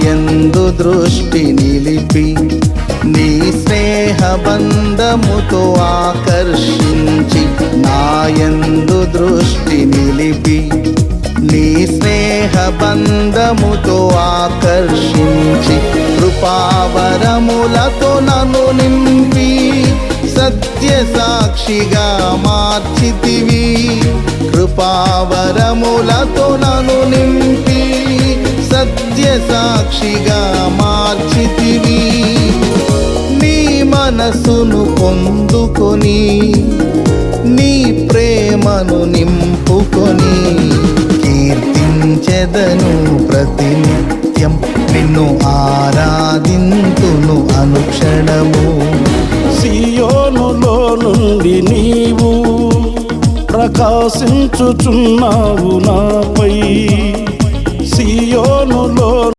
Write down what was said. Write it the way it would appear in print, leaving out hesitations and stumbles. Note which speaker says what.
Speaker 1: నాయందు దృష్టి నిలిపి నీ స్నేహ బంధముతో ఆకర్షించి, నాయందు దృష్టి నిలిపి నీ స్నేహ బంధముతో ఆకర్షించి, కృపావరములతో నన్ను నింపి సత్య సాక్షిగా మార్చితివి. కృపావరములతో నన్ను నింపి సత్య సాక్షిగా మార్చితివి. నీ మనసును పొందుకొని నీ ప్రేమను నింపుకొని కీర్తించెదను ప్రతినిత్యం, నిన్ను ఆరాధింతును అనుక్షణము.
Speaker 2: సియోనులో నుండి నీవు ప్రకాశించుచున్నావు నాపై, సియోనులో